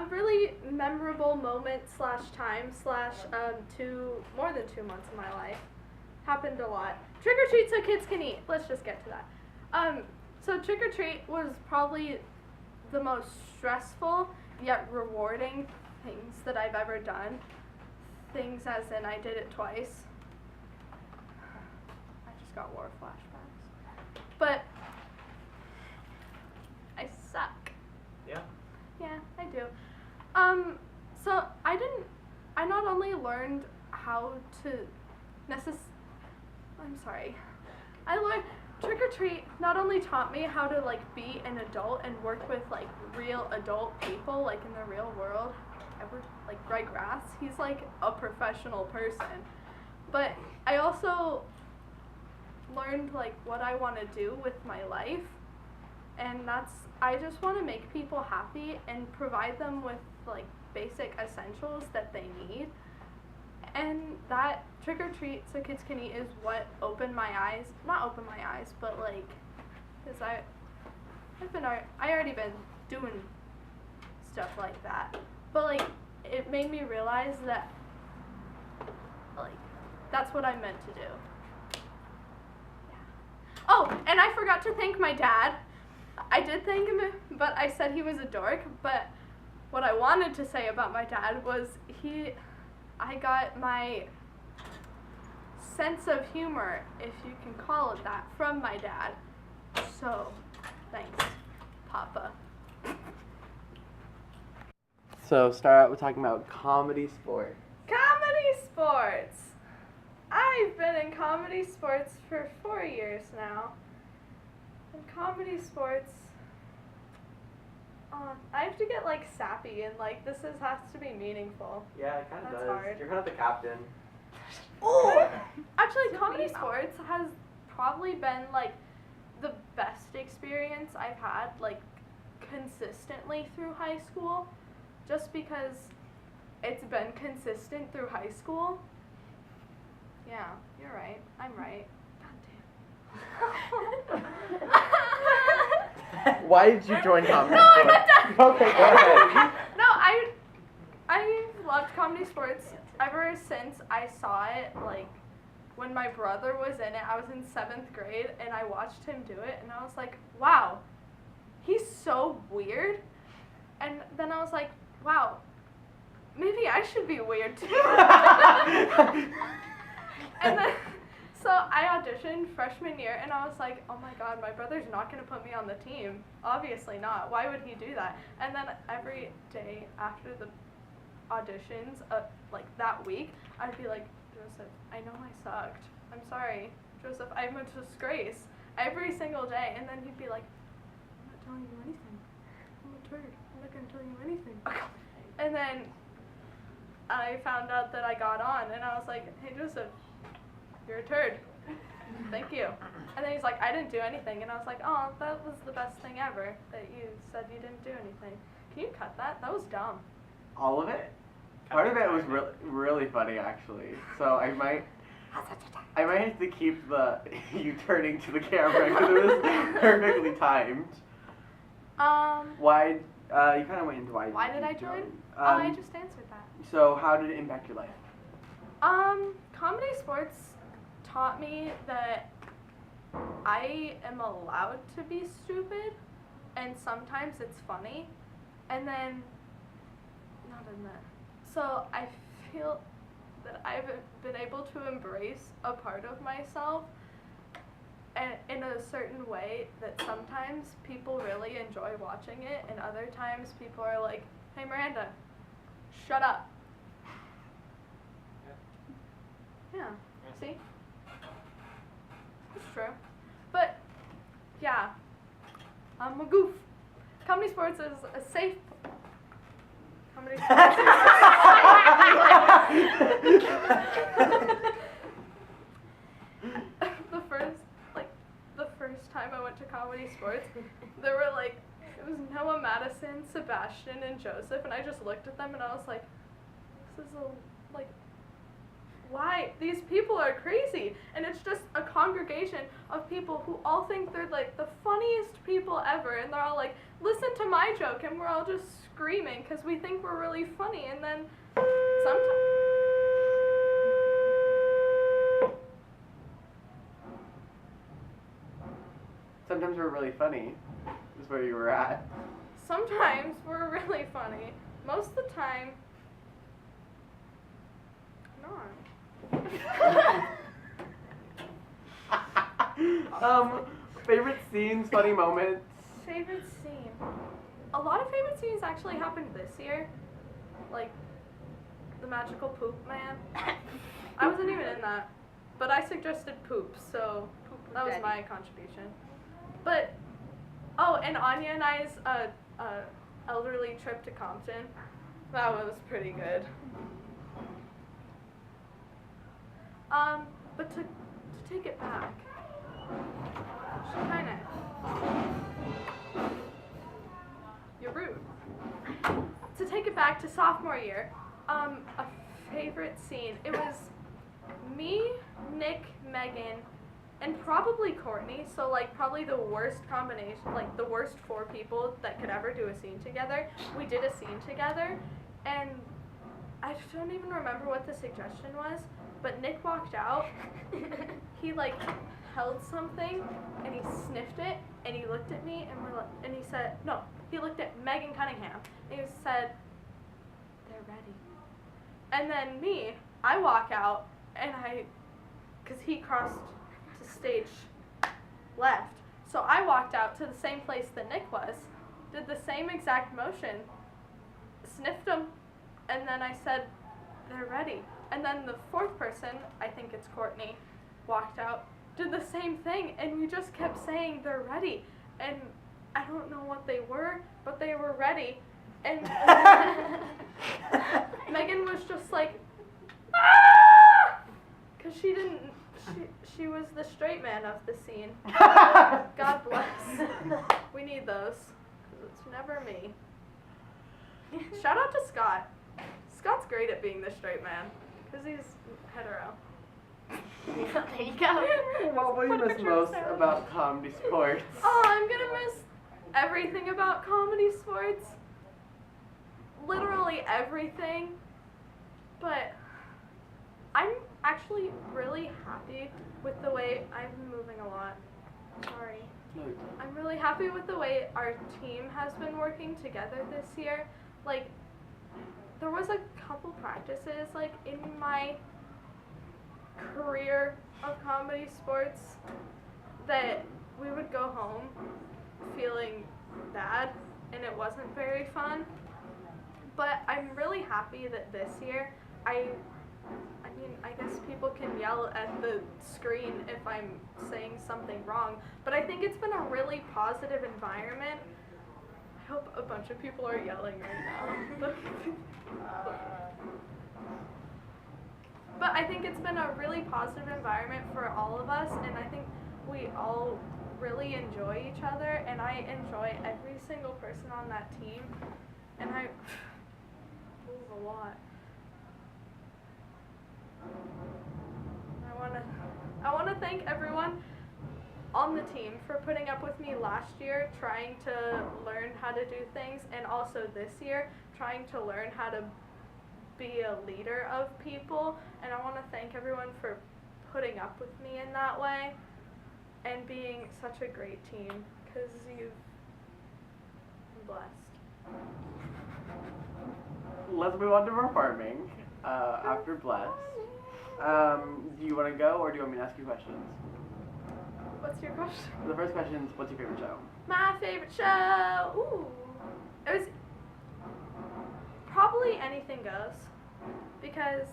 Really memorable moment / time / more than 2 months of my life. Happened a lot. Trick or treat so kids can eat. Let's just get to that. So trick or treat was probably the most stressful yet rewarding things that I've ever done. Things as in I did it twice. I just got war flashbacks. But I suck. Yeah. Yeah, I do. So I not only learned how to I learned trick or treat not only taught me how to like be an adult and work with like real adult people like in the real world. Like Greg Grass, he's like a professional person. But I also learned like what I want to do with my life. And I just want to make people happy and provide them with like basic essentials that they need. And that trick or treat so kids can eat is what opened my eyes. Not opened my eyes, but like, cause I already been doing stuff like that. But like, it made me realize that like that's what I'm meant to do. Yeah. Oh, and I forgot to thank my dad. I did thank him, but I said he was a dork. But what I wanted to say about my dad was I got my sense of humor, if you can call it that, from my dad. So, thanks, Papa. So start out with talking about comedy sport. Comedy sports! I've been in comedy sports for 4 years now. In comedy sports, I have to get like sappy and like this has to be meaningful. Yeah, it kind of That's does. hard. You're kind of the captain. Actually, comedy sports has probably been like the best experience I've had like consistently through high school, just because it's been consistent through high school. Yeah, you're right. I'm right. God damn. Why did you join comedy No, sport? I'm not done. Okay, go ahead. No, I've loved comedy sports ever since I saw it, like, when my brother was in it. I was in 7th grade, and I watched him do it, and I was like, wow, he's so weird. And then I was like, wow, maybe I should be weird too. And then, so I auditioned freshman year, and I was like, oh my god, my brother's not going to put me on the team. Obviously not. Why would he do that? And then every day after the auditions, like that week, I'd be like, Joseph, I know I sucked. I'm sorry. Joseph, I'm a disgrace. Every single day. And then he'd be like, I'm not telling you anything. I'm a turd. I'm not going to tell you anything. And then I found out that I got on, and I was like, hey, Joseph, you're a turd. Thank you. And then he's like, I didn't do anything. And I was like, oh, that was the best thing ever, that you said you didn't do anything. Can you cut that? That was dumb. All of it? Part of it was really funny, actually. So I might have to keep the you turning to the camera because it was perfectly timed. Why? You kind of went into why. Why did I join? I just answered that. So how did it impact your life? Comedy sports taught me that I am allowed to be stupid, and sometimes it's funny, and then not in that. So I feel that I've been able to embrace a part of myself and in a certain way that sometimes people really enjoy watching it, and other times people are like, hey Miranda, shut up. Yeah, see? It's true. But, yeah, I'm a goof. Comedy sports is a safe... Comedy sports the first time I went to comedy sports, there were like, it was Noah, Madison, Sebastian, and Joseph, and I just looked at them and I was like, this is a, like, why? These people are crazy. And it's just a congregation of people who all think they're like the funniest people ever. And they're all like, listen to my joke. And we're all just screaming because we think we're really funny. And then Sometimes we're really funny, is where you were at. sometimes we're really funny. Most of the time, not. Favorite scenes, funny moments. Favorite scene. A lot of favorite scenes actually happened this year. Like, the magical poop man. I wasn't even in that. But I suggested poop, so that was my contribution. But, oh, and Anya and I's elderly trip to Compton. That was pretty good. But to take it back, she kinda, you're rude. To take it back to sophomore year, a favorite scene, it was me, Nick, Megan, and probably Courtney, so like probably the worst combination, like the worst 4 people that could ever do a scene together. We did a scene together, and I don't even remember what the suggestion was, but Nick walked out, he like held something, and he sniffed it, and he looked at me, and he said, no, he looked at Megan Cunningham, and he said, they're ready. And then me, I walk out, and because he crossed to stage left, so I walked out to the same place that Nick was, did the same exact motion, sniffed him, and then I said, they're ready. And then the 4th person, I think it's Courtney, walked out, did the same thing, and we just kept saying they're ready. And I don't know what they were, but they were ready. And Megan was just like, ah! Because she was the straight man of the scene. God bless. We need those, because it's never me. Shout out to Scott. Scott's great at being the straight man, because he's hetero. There you go. What will you miss most about comedy sports? Oh, I'm gonna miss everything about comedy sports. Literally everything. But I'm actually really happy with the way I'm moving a lot. Sorry. I'm really happy with the way our team has been working together this year. Like, there was a couple practices, like, in my career of comedy sports that we would go home feeling bad, and it wasn't very fun. But I'm really happy that this year, I mean, I guess people can yell at the screen if I'm saying something wrong, but I think it's been a really positive environment. I hope a bunch of people are yelling right now. But I think it's been a really positive environment for all of us, and I think we all really enjoy each other, and I enjoy every single person on that team, and I move a lot. I want to thank everyone on the team for putting up with me last year, trying to learn how to do things, and also this year, trying to learn how to be a leader of people. And I want to thank everyone for putting up with me in that way and being such a great team, because you've been blessed. Let's move on to performing after Bless. Do you want to go, or do you want me to ask you questions? What's your question? The first question is, what's your favorite show? My favorite show? Ooh. It was probably Anything Goes, because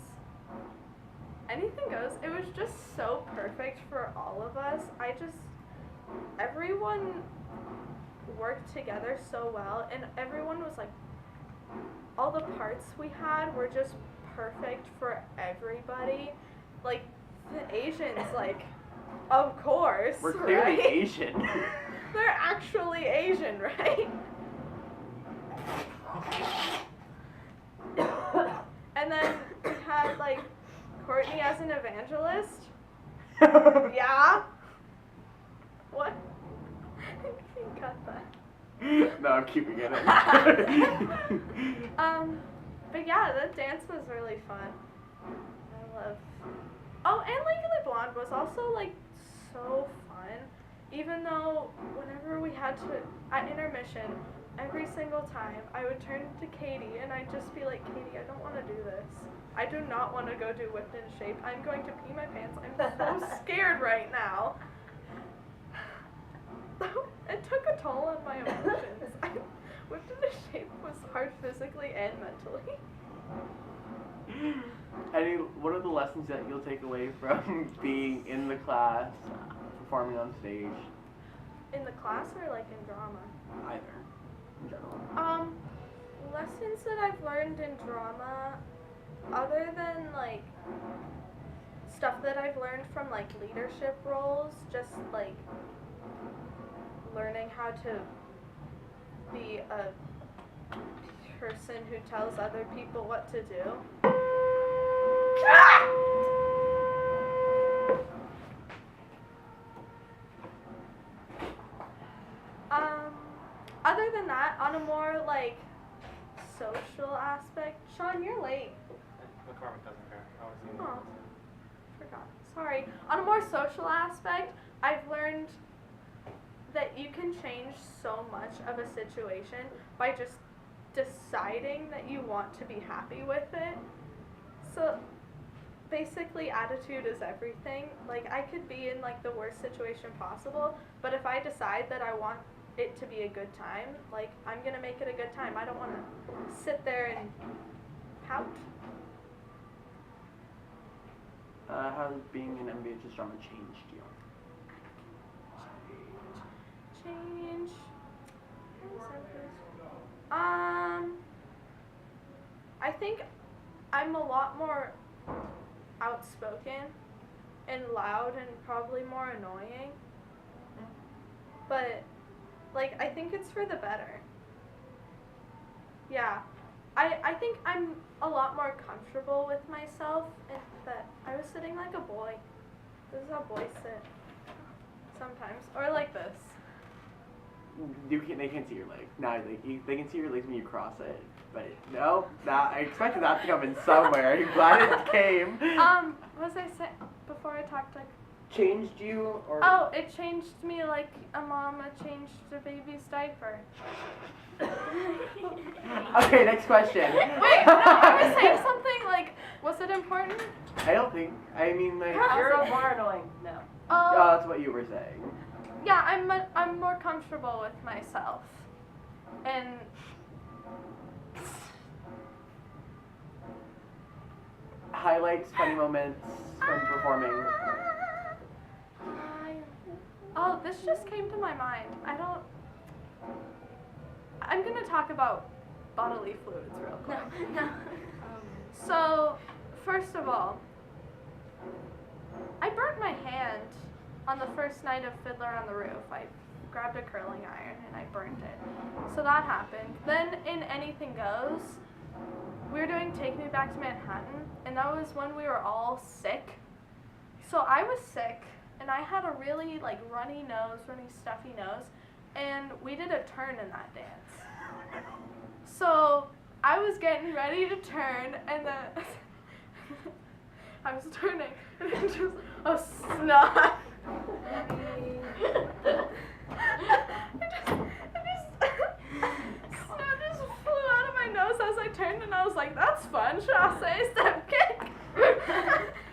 Anything Goes, it was just so perfect for all of us. Everyone worked together so well, and everyone was like, all the parts we had were just perfect for everybody. Like, the Asians, like, of course, We're clearly right? Asian. They're actually Asian, right? And then we had, like, Courtney as I'm keeping it in. But yeah, that dance was really fun. I love. Oh, and Legally Blonde was also like so fun. Even though whenever we had to at intermission, every single time I would turn to Katie and I'd just be like, Katie, I don't want to do this. I do not want to go do Whipped Into Shape. I'm going to pee my pants. I'm so scared right now. It took a toll on my emotions. Whipped Into Shape was hard physically and mentally. What are the lessons that you'll take away from being in the class, performing on stage? In the class or like in drama? Either, in general. Lessons that I've learned in drama, other than like stuff that I've learned from like leadership roles, just like learning how to be a person who tells other people what to do. Other than that, on a more like social aspect, Sean, you're late. McCormick doesn't care. I always see Oh, forgot. Sorry. On a more social aspect, I've learned that you can change so much of a situation by just deciding that you want to be happy with it. So basically attitude is everything. Like I could be in like the worst situation possible, but if I decide that I want it to be a good time, like I'm gonna make it a good time. I don't want to sit there and pout. How has being an MBHS drama changed you? Change. I think I'm a lot more outspoken and loud and probably more annoying. But like I think it's for the better. Yeah. I think I'm a lot more comfortable with myself and that I was sitting like a boy. This is how boys sit. Sometimes. Or like this. They can't see your legs. No, they can see your legs when you cross it. But no, I expected that to come in somewhere. I'm glad it came. What was I saying before I talked like Changed you or? Oh, it changed me like a mama changed a baby's diaper. Okay, next question. Wait, no, I was saying something like, was it important? I don't think. I mean, like. You're more annoying. No. Oh, that's what you were saying. Yeah, I'm more comfortable with myself, and Highlights, funny moments from performing. Oh, this just came to my mind. I'm gonna talk about bodily fluids real quick. No. So, first of all, I burnt my hand on the first night of Fiddler on the Roof. I grabbed a curling iron and I burnt it. So that happened. Then in Anything Goes, we were doing Take Me Back to Manhattan, and that was when we were all sick. So I was sick, and I had a really like runny stuffy nose, and we did a turn in that dance. So I was getting ready to turn, and then I was turning, and it just a snot. Snot just flew out of my nose as I turned, and I was like, "That's fun, chasse step kick."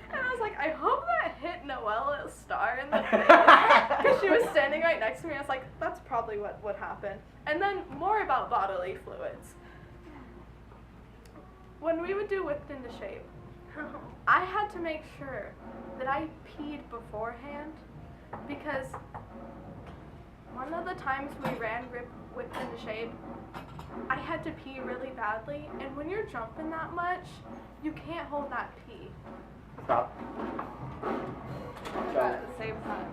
And I was like, I hope that hit Noella's star in the face, because she was standing right next to me. I was like, that's probably what would happen. And then more about bodily fluids. When we would do Whipped Into Shape, I had to make sure that I peed beforehand, because one of the times we ran Whipped Into Shape, I had to pee really badly, and when you're jumping that much, you can't hold that pee. Stop. But at the same time.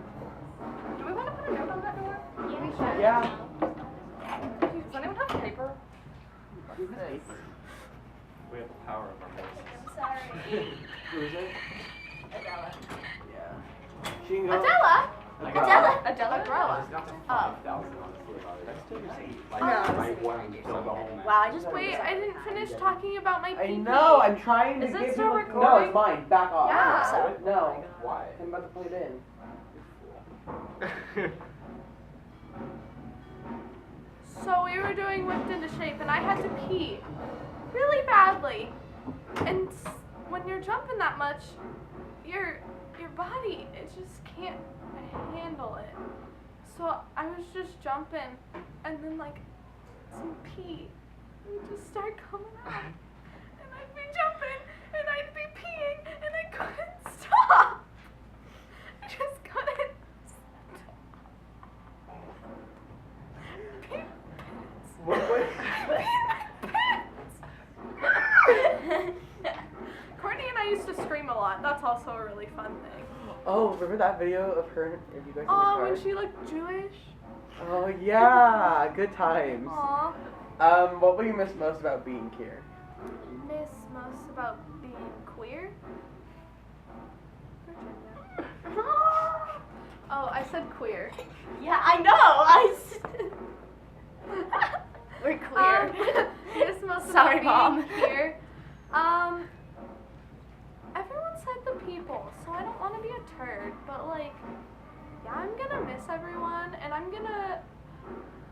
Do we want to put a note on that door? Yeah, we should. Yeah. Does anyone have paper? We have the power of our voices. I'm sorry. Who is it? Adela. Yeah. She can go. Adela? I Adela. Adela. just got to 5,000 honestly about it. That's still your seat. Like, No. right when I filled the whole map. Wow, I just Wait, I didn't finish talking about my I pee-pee. know, I'm trying to Is it give still you recording? No, it's mine. Back off. Yeah. So- No. Why? I'm about to put it in. So we were doing whipped into shape, and I had to pee really badly. And when you're jumping that much, your body, it just can't handle it. So I was just jumping, and then like some pee would just start coming out, and I'd be jumping, and I'd be peeing, and I couldn't stop. I just couldn't stop. Pee What was Courtney and I used to scream a lot. That's also a really fun thing. Oh, remember that video of her and you guys in the Oh, car? when she looked Jewish. Oh yeah, good times. Aw. What will you miss most about being here? Miss most about being queer? Virginia. Oh, I said queer. Yeah, I know. We're queer. Miss most Sorry, about being Mom. here. Everyone said the people, so I don't want to be a turd, but like, yeah, I'm gonna miss everyone, and I'm gonna,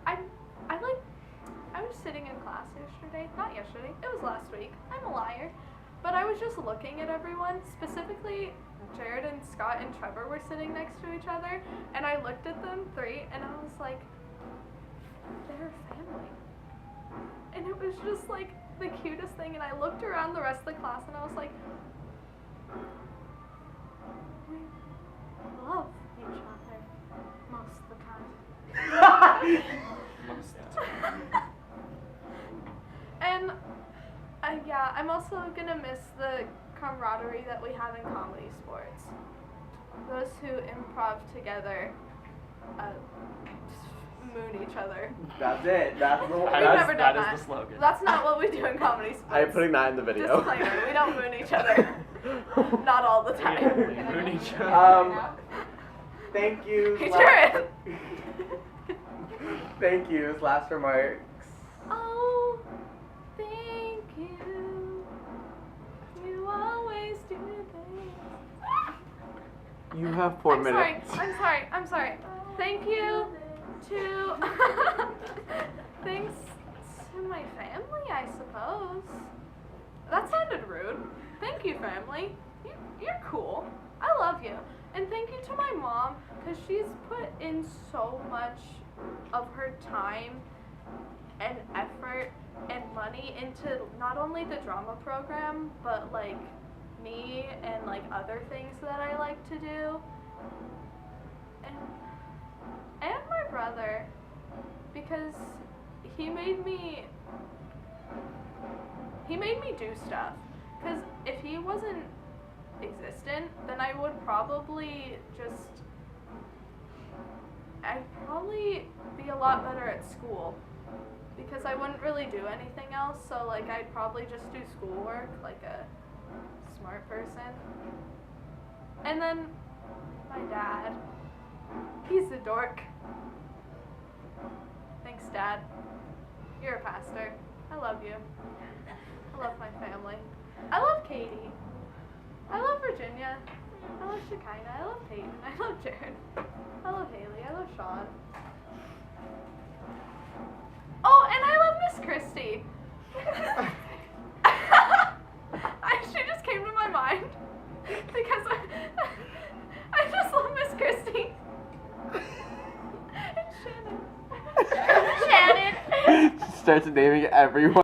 I was sitting in class yesterday, not yesterday, it was last week, I'm a liar, but I was just looking at everyone, specifically Jared and Scott and Trevor were sitting next to each other, and I looked at them three, and I was like, they're a family. And it was just like the cutest thing, and I looked around the rest of the class, and I was like, we love each other most of the time. And yeah, I'm also gonna miss the camaraderie that we have in comedy sports. Those who improv together, moon each other. That's it. That's the We've that's, never done that that. is the slogan. That's not what we do in comedy sports. I'm putting that in the video. Disclaimer, we don't moon each other. Not all the time. Moon each other. Thank you. Hey, La- Jared. Thank you. Last remarks. Oh, thank you. You always do things. You have 4 I'm minutes. I'm sorry. Thank you to thanks to my family, I suppose. That sounded rude. Thank you, family. You're cool. I love you. And thank you to my mom, because she's put in so much of her time and effort and money into not only the drama program, but like me and like other things that I like to do. And my brother, because he made me do stuff. Because if he wasn't existent, then I would probably I'd probably be a lot better at school, because I wouldn't really do anything else, so like I'd probably just do schoolwork like a smart person. And then my dad, he's a dork. Thanks, Dad. You're a pastor. I love you. I love my family. I love Katie. I love Virginia. I love Shekinah. I love Peyton. I love Jared. I love Haley. I love Sean. Oh, and I love Miss Christie. She just came to my mind because I just love Miss Christie. And Shannon. Shannon. Starts naming everyone.